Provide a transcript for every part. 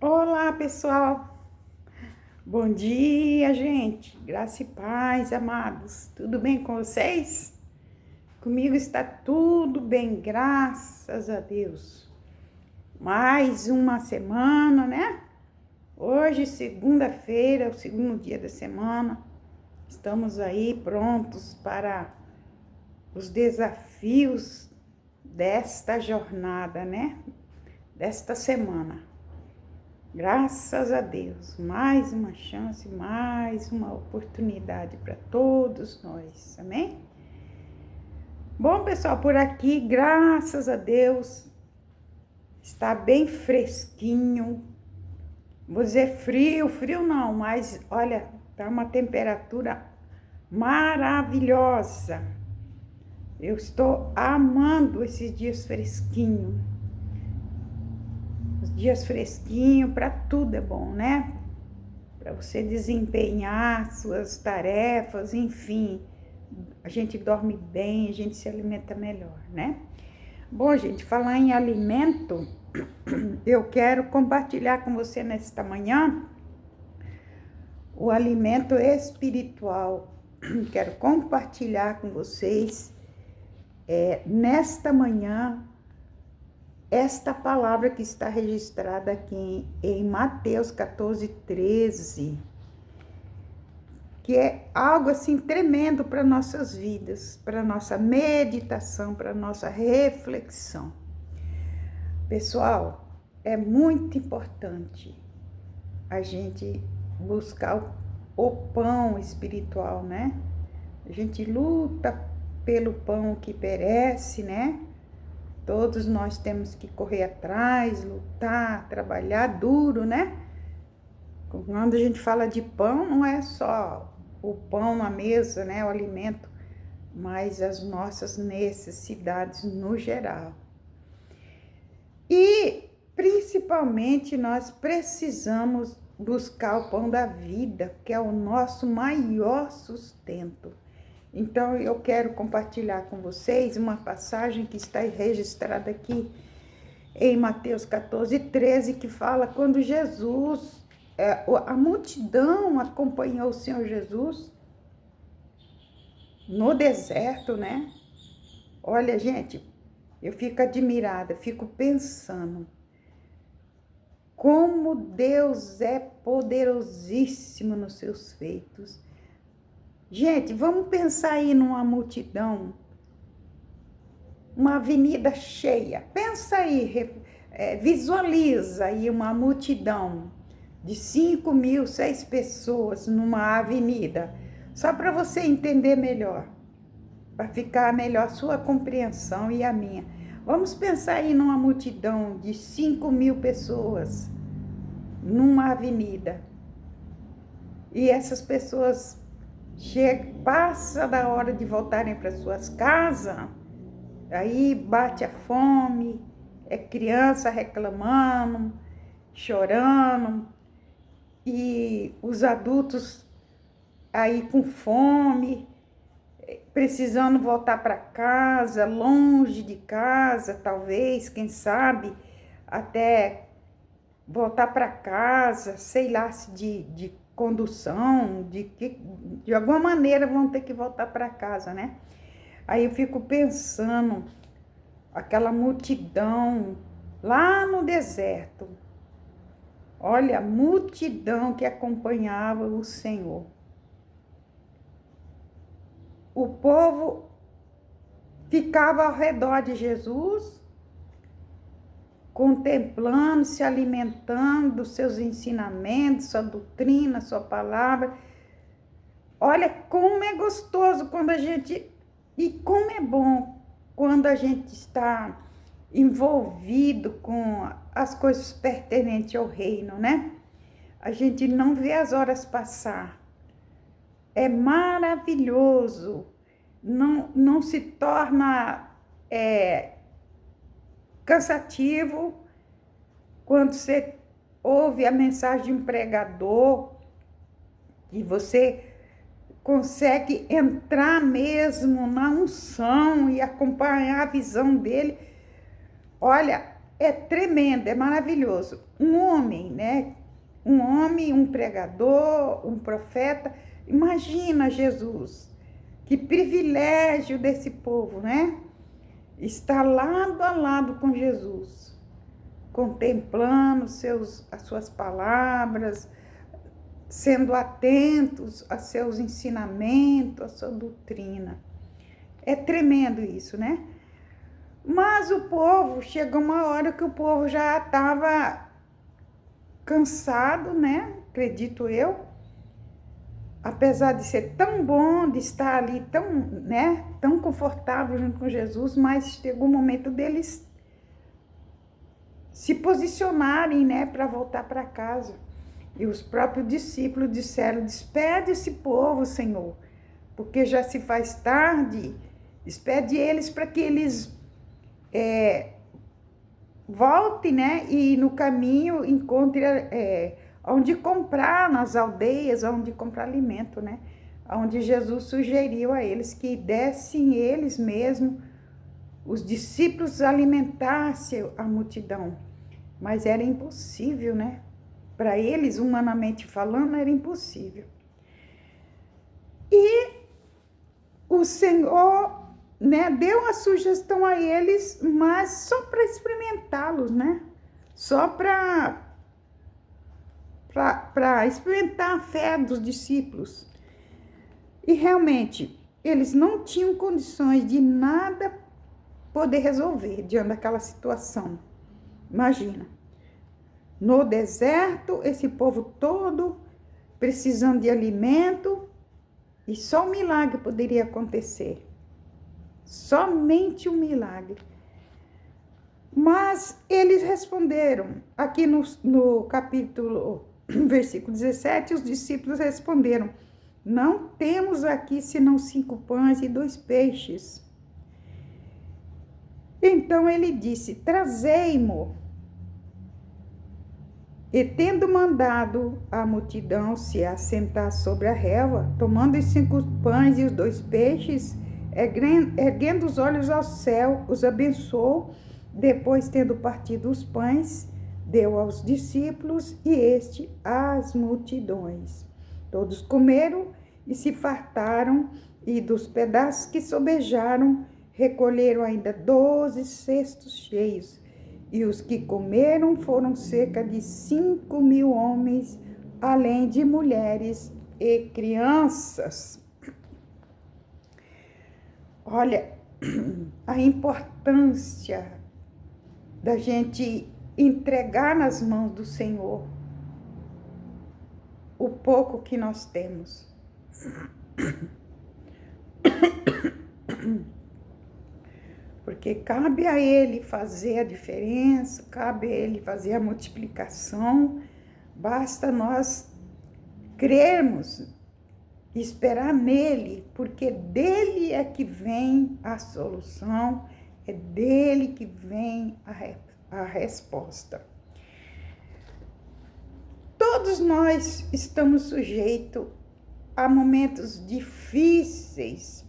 Olá, pessoal. Bom dia, gente. Graça e paz, amados. Tudo bem com vocês? Comigo está tudo bem, graças a Deus. Mais uma semana, né? Hoje, segunda-feira, o segundo dia da semana. Estamos aí prontos para os desafios desta jornada, né? Desta semana. Graças a Deus, mais uma chance, mais uma oportunidade para todos nós, amém? Bom, pessoal, por aqui, graças a Deus, está bem fresquinho. Vou dizer frio, frio não, mas olha, tá uma temperatura maravilhosa. Eu estou amando esses dias fresquinhos. Os dias fresquinhos, para tudo é bom, né? Para você desempenhar suas tarefas, enfim, a gente dorme bem, a gente se alimenta melhor, né? Bom, gente, falar em alimento, eu quero compartilhar com você nesta manhã o alimento espiritual. Quero compartilhar com vocês nesta manhã esta palavra que está registrada aqui em Mateus 14:13, que é algo assim tremendo para nossas vidas, para nossa meditação, para nossa reflexão. Pessoal, é muito importante a gente buscar o pão espiritual, né? A gente luta pelo pão que perece, né? Todos nós temos que correr atrás, lutar, trabalhar duro, né? Quando a gente fala de pão, não é só o pão na mesa, né? O alimento, mas as nossas necessidades no geral. E, principalmente, nós precisamos buscar o pão da vida, que é o nosso maior sustento. Então, eu quero compartilhar com vocês uma passagem que está registrada aqui em Mateus 14:13, que fala quando Jesus, a multidão acompanhou o Senhor Jesus no deserto, né? Olha, gente, eu fico admirada, fico pensando como Deus é poderosíssimo nos seus feitos. Gente, vamos pensar aí numa multidão, uma avenida cheia. Pensa aí, visualiza aí uma multidão de 5.000, 6 pessoas numa avenida, só para você entender melhor, para ficar melhor sua compreensão e a minha. Vamos pensar aí numa multidão de 5.000 pessoas numa avenida. E essas pessoas passa da hora de voltarem para suas casas, aí bate a fome, é criança reclamando, chorando, e os adultos aí com fome, precisando voltar para casa, longe de casa, talvez, quem sabe, até voltar para casa, sei lá, se de condução, de alguma maneira vão ter que voltar para casa, né? Aí eu fico pensando, aquela multidão lá no deserto, olha, a multidão que acompanhava o Senhor. O povo ficava ao redor de Jesus, contemplando, se alimentando dos seus ensinamentos, sua doutrina, sua palavra. Olha como é gostoso quando a gente... E como é bom quando a gente está envolvido com as coisas pertinentes ao reino, né? A gente não vê as horas passar. É maravilhoso. Não se torna cansativo quando você ouve a mensagem de um pregador e você consegue entrar mesmo na unção e acompanhar a visão dele. Olha, é tremendo, é maravilhoso. Um homem, né? Um homem, um pregador, um profeta. Imagina Jesus, que privilégio desse povo, né? Estar lado a lado com Jesus, contemplando as suas palavras, sendo atentos a seus ensinamentos, a sua doutrina. É tremendo isso, né? Mas o povo, chegou uma hora que o povo já estava cansado, né? Acredito eu. Apesar de ser tão bom, de estar ali tão, né, tão confortável junto com Jesus, mas chegou o momento deles se posicionarem, né, para voltar para casa. E os próprios discípulos disseram: despede esse povo, Senhor, porque já se faz tarde. Despede eles para que eles voltem, né, e no caminho encontre onde comprar, nas aldeias, onde comprar alimento, né? Onde Jesus sugeriu a eles que dessem eles mesmos, os discípulos, alimentassem a multidão. Mas era impossível, né? Para eles, humanamente falando, era impossível. E o Senhor, né, deu a sugestão a eles, mas só para experimentá-los, né? Só para experimentar a fé dos discípulos. E realmente, eles não tinham condições de nada poder resolver diante daquela situação. Imagina, no deserto, esse povo todo precisando de alimento, e só um milagre poderia acontecer. Somente um milagre. Mas eles responderam, aqui no capítulo, versículo 17, os discípulos responderam: não temos aqui senão 5 pães e 2 peixes. Então ele disse: trazei-mo. E tendo mandado a multidão se assentar sobre a relva, tomando os 5 pães e os 2 peixes, erguendo os olhos ao céu, os abençoou. Depois, tendo partido os pães, deu aos discípulos e este às multidões. Todos comeram e se fartaram, e dos pedaços que sobejaram, recolheram ainda 12 cestos cheios. E os que comeram foram cerca de 5.000 homens, além de mulheres e crianças. Olha, a importância da gente entregar nas mãos do Senhor o pouco que nós temos. Porque cabe a Ele fazer a diferença, cabe a Ele fazer a multiplicação, basta nós crermos e esperar nele, porque dele é que vem a solução, é dele que vem a resposta. Todos nós estamos sujeitos a momentos difíceis.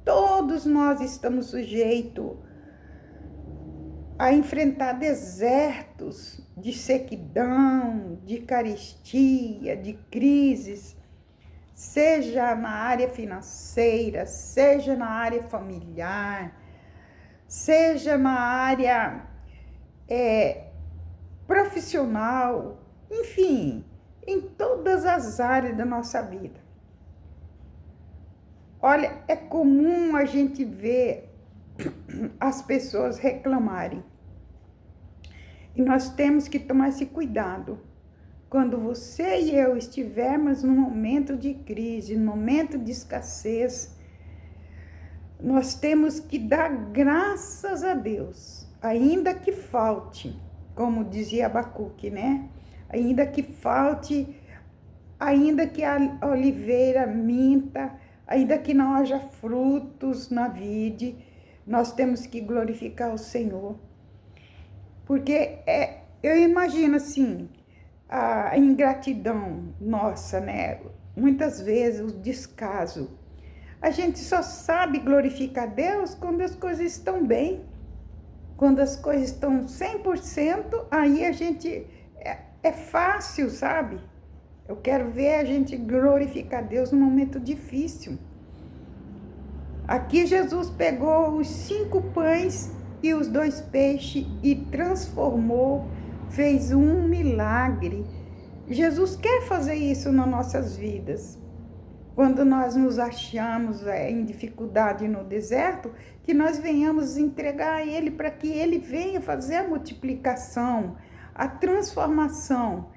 Todos nós estamos sujeitos a enfrentar desertos de sequidão, de carestia, de crises, seja na área financeira, seja na área familiar, seja na área profissional, enfim, em todas as áreas da nossa vida. Olha, é comum a gente ver as pessoas reclamarem. E nós temos que tomar esse cuidado. Quando você e eu estivermos num momento de crise, num momento de escassez, nós temos que dar graças a Deus, ainda que falte, como dizia Abacuque, né? Ainda que falte, ainda que a oliveira minta, ainda que não haja frutos na vide, nós temos que glorificar o Senhor. Porque eu imagino assim, a ingratidão nossa, né? Muitas vezes o descaso. A gente só sabe glorificar Deus quando as coisas estão bem, Quando as coisas estão 100%, aí a gente... É fácil, sabe? Eu quero ver a gente glorificar Deus num momento difícil. Aqui Jesus pegou os 5 pães e os 2 peixes e transformou, fez um milagre. Jesus quer fazer isso nas nossas vidas. Quando nós nos achamos em dificuldade no deserto, que nós venhamos entregar a Ele para que Ele venha fazer a multiplicação, a transformação.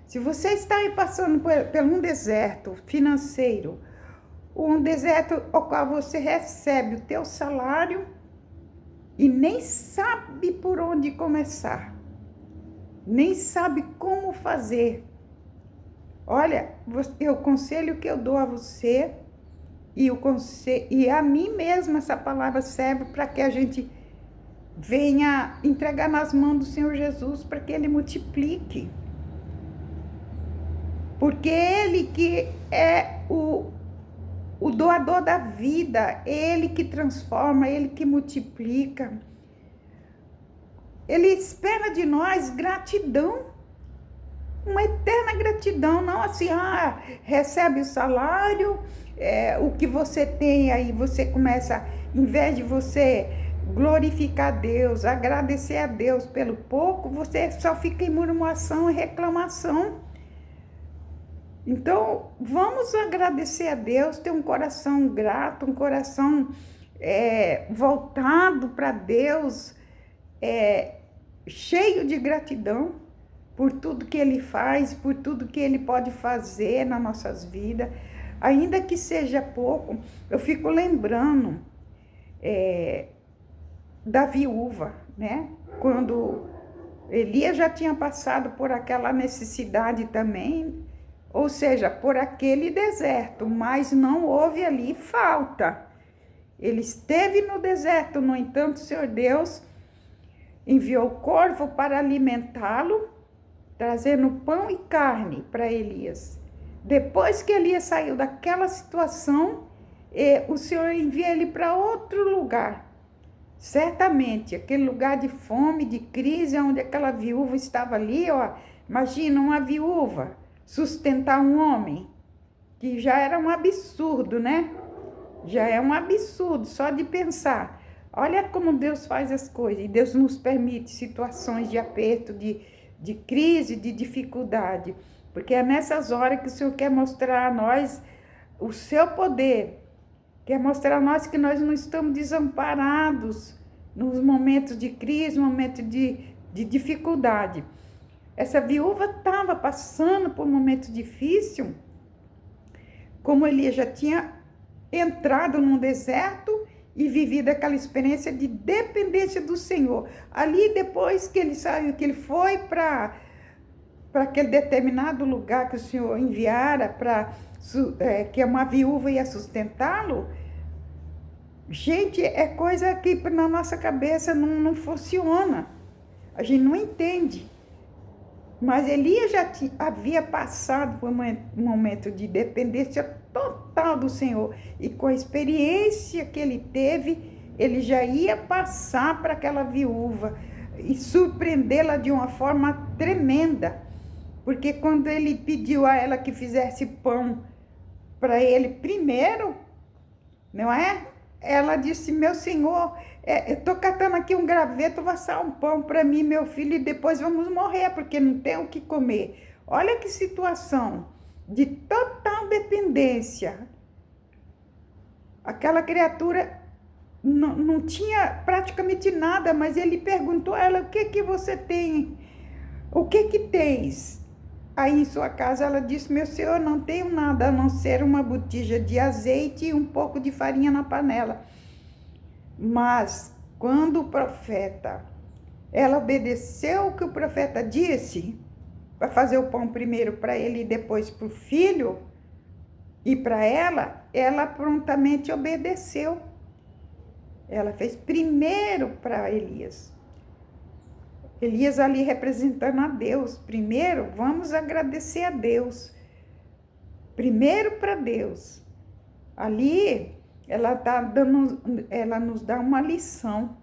Se você está aí passando por um deserto financeiro, um deserto ao qual você recebe o teu salário e nem sabe por onde começar, nem sabe como fazer. Olha, o conselho que eu dou a você e a mim mesma, essa palavra serve para que a gente venha entregar nas mãos do Senhor Jesus para que Ele multiplique. Porque Ele que é o doador da vida, Ele que transforma, Ele que multiplica. Ele espera de nós gratidão, uma eterna gratidão, não assim, recebe o salário, o que você tem aí, você começa, em vez de você glorificar a Deus, agradecer a Deus pelo pouco, você só fica em murmuração e reclamação. Então, vamos agradecer a Deus, ter um coração grato, um coração voltado para Deus, cheio de gratidão por tudo que Ele faz, por tudo que Ele pode fazer nas nossas vidas. Ainda que seja pouco, eu fico lembrando da viúva, né? Quando Elias já tinha passado por aquela necessidade também, ou seja, por aquele deserto, mas não houve ali falta. Ele esteve no deserto, no entanto, o Senhor Deus enviou o corvo para alimentá-lo, trazendo pão e carne para Elias. Depois que Elias saiu daquela situação, o Senhor envia ele para outro lugar. Certamente, aquele lugar de fome, de crise, onde aquela viúva estava ali, imagina uma viúva sustentar um homem, que já era um absurdo, né? Já é um absurdo só de pensar. Olha como Deus faz as coisas, e Deus nos permite situações de aperto, de crise, de dificuldade, porque é nessas horas que o Senhor quer mostrar a nós o seu poder, quer mostrar a nós que nós não estamos desamparados nos momentos de crise, momentos de dificuldade. Essa viúva estava passando por um momento difícil, como Elias já tinha entrado num deserto e vivido aquela experiência de dependência do Senhor. Ali, depois que ele saiu, que ele foi para aquele determinado lugar que o Senhor enviara, que uma viúva ia sustentá-lo, gente, é coisa que na nossa cabeça não funciona. A gente não entende. Mas Elias já havia passado por um momento de dependência total do Senhor. E com a experiência que ele teve, ele já ia passar para aquela viúva e surpreendê-la de uma forma tremenda. Porque quando ele pediu a ela que fizesse pão para ele primeiro, não é? Ela disse, meu senhor, eu estou catando aqui um graveto, vou assar um pão para mim, meu filho, e depois vamos morrer, porque não tem o que comer. Olha que situação de total dependência. Aquela criatura não tinha praticamente nada, mas ele perguntou a ela, o que que você tem? O que que tens aí em sua casa? Ela disse, meu senhor, não tenho nada a não ser uma botija de azeite e um pouco de farinha na panela. Mas quando o profeta, ela obedeceu o que o profeta disse, para fazer o pão primeiro para ele e depois para o filho e para ela prontamente obedeceu. Ela fez primeiro para Elias. Elias ali representando a Deus. Primeiro, vamos agradecer a Deus. Primeiro para Deus. Ali, ela nos dá uma lição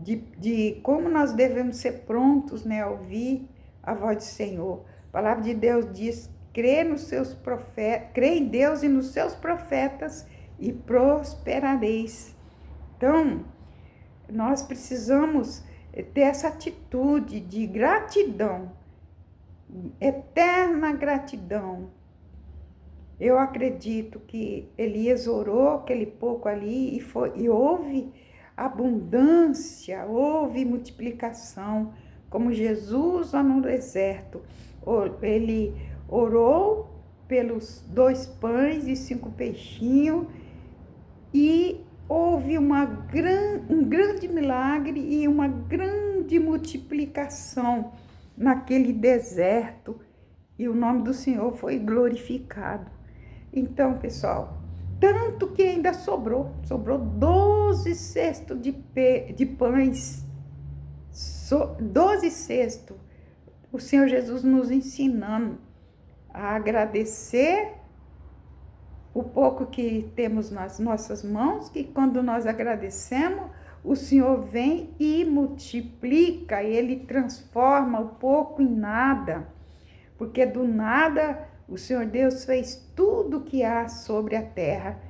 de como nós devemos ser prontos, né, a ouvir a voz do Senhor. A palavra de Deus diz: crê em Deus e nos seus profetas e prosperareis. Então, nós precisamos ter essa atitude de gratidão, eterna gratidão. Eu acredito que Elias orou aquele pouco ali e houve abundância, houve multiplicação, como Jesus lá no deserto. Ele orou pelos 2 pães e 5 peixinhos e houve um grande milagre e uma grande multiplicação naquele deserto, e o nome do Senhor foi glorificado. Então, pessoal, tanto que ainda sobrou 12 cestos de pães, 12 cestos. O Senhor Jesus nos ensinando a agradecer o pouco que temos nas nossas mãos, que quando nós agradecemos, o Senhor vem e multiplica, Ele transforma o pouco em nada, porque do nada o Senhor Deus fez tudo que há sobre a terra.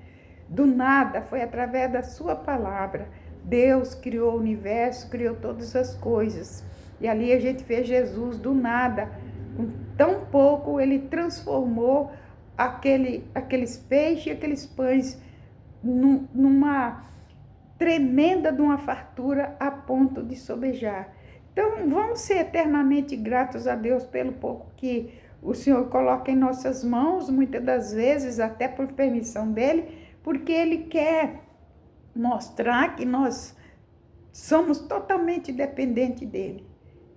Do nada, foi através da sua palavra. Deus criou o universo, criou todas as coisas. E ali a gente vê Jesus do nada, com tão pouco, Ele transformou aqueles peixes e aqueles pães numa tremenda de uma fartura a ponto de sobejar. Então, vamos ser eternamente gratos a Deus pelo pouco que o Senhor coloca em nossas mãos, muitas das vezes até por permissão dEle, porque Ele quer mostrar que nós somos totalmente dependentes dEle.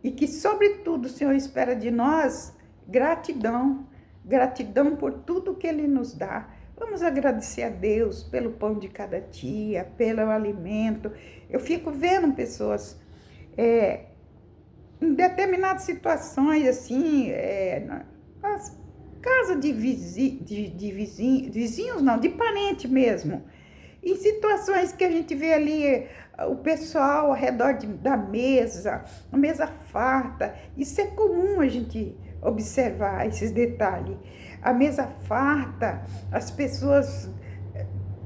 E que, sobretudo, o Senhor espera de nós gratidão. Gratidão por tudo que Ele nos dá. Vamos agradecer a Deus pelo pão de cada dia, pelo alimento. Eu fico vendo pessoas em determinadas situações, assim, as casas de vizinhos, não, de parente mesmo. Em situações que a gente vê ali o pessoal ao redor da mesa, a mesa farta. Isso é comum a gente observar esses detalhes. A mesa farta, as pessoas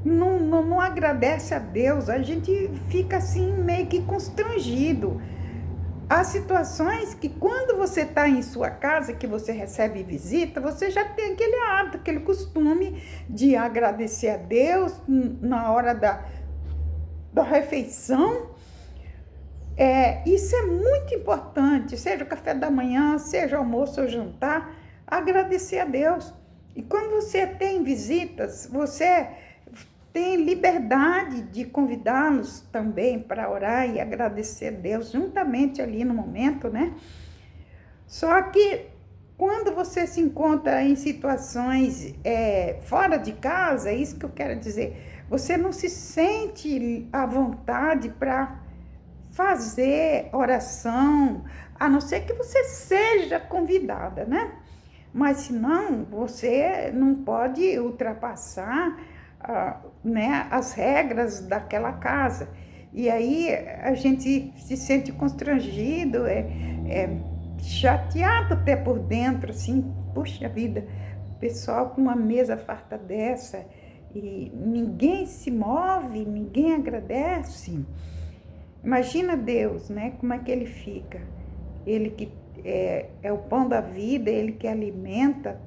não agradecem a Deus, a gente fica assim meio que constrangido. Há situações que quando você está em sua casa, que você recebe visita, você já tem aquele hábito, aquele costume de agradecer a Deus na hora da refeição. Isso é muito importante, seja o café da manhã, seja o almoço ou jantar, agradecer a Deus. E quando você tem visitas, você tem liberdade de convidá-los também para orar e agradecer a Deus juntamente ali no momento, né? Só que quando você se encontra em situações fora de casa, é isso que eu quero dizer, você não se sente à vontade para fazer oração, a não ser que você seja convidada, né? Mas se não, você não pode ultrapassar né, as regras daquela casa. E aí a gente se sente constrangido, chateado até por dentro, assim, puxa vida, pessoal com uma mesa farta dessa e ninguém se move, ninguém agradece. Imagina Deus, né? Como é que Ele fica? Ele que é o pão da vida, Ele que alimenta,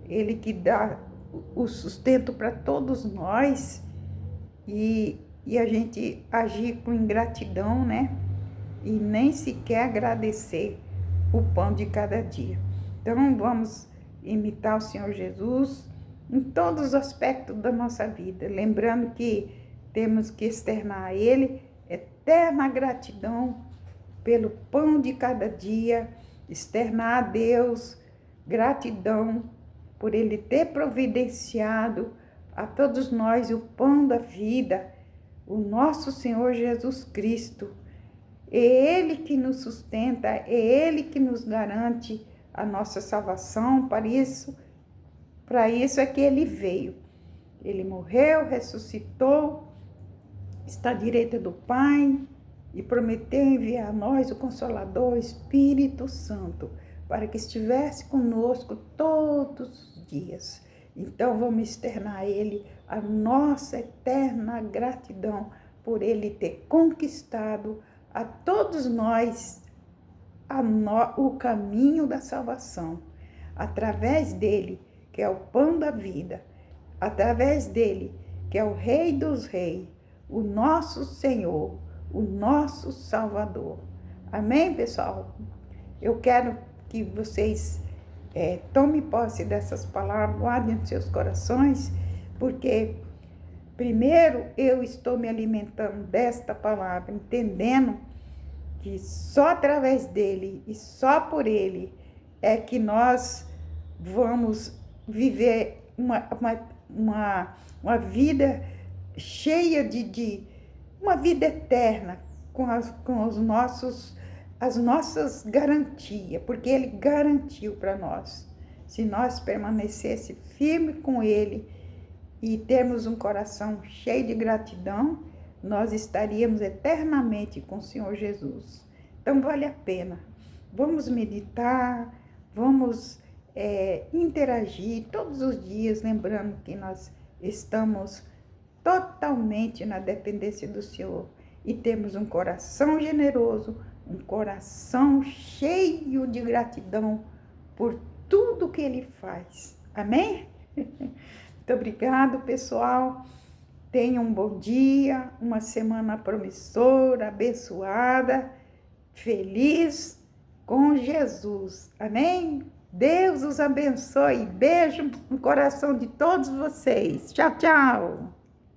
Ele que dá o sustento para todos nós, e a gente agir com ingratidão, né? E nem sequer agradecer o pão de cada dia. Então vamos imitar o Senhor Jesus em todos os aspectos da nossa vida, lembrando que temos que externar a Ele eterna gratidão pelo pão de cada dia, externar a Deus gratidão por Ele ter providenciado a todos nós o pão da vida, o nosso Senhor Jesus Cristo. É Ele que nos sustenta, é Ele que nos garante a nossa salvação. Para isso é que Ele veio. Ele morreu, ressuscitou, está à direita do Pai, e prometeu enviar a nós o Consolador, o Espírito Santo, para que estivesse conosco todos os dias. Então vamos externar a Ele a nossa eterna gratidão por Ele ter conquistado a todos nós o caminho da salvação, através dele, que é o pão da vida, através dele, que é o Rei dos Reis, o nosso Senhor, o nosso Salvador. Amém, pessoal? Eu quero que vocês tomem posse dessas palavras, guardem nos seus corações, porque primeiro eu estou me alimentando desta palavra, entendendo que só através dele e só por ele é que nós vamos viver uma vida cheia uma vida eterna com as nossas garantias, porque ele garantiu para nós. Se nós permanecesse firme com ele e termos um coração cheio de gratidão, nós estaríamos eternamente com o Senhor Jesus. Então vale a pena. Vamos meditar, vamos interagir todos os dias, lembrando que nós estamos totalmente na dependência do Senhor e temos um coração generoso, um coração cheio de gratidão por tudo que Ele faz. Amém? Muito obrigado, pessoal. Tenham um bom dia, uma semana promissora, abençoada, feliz com Jesus. Amém? Deus os abençoe. Beijo no coração de todos vocês. Tchau, tchau.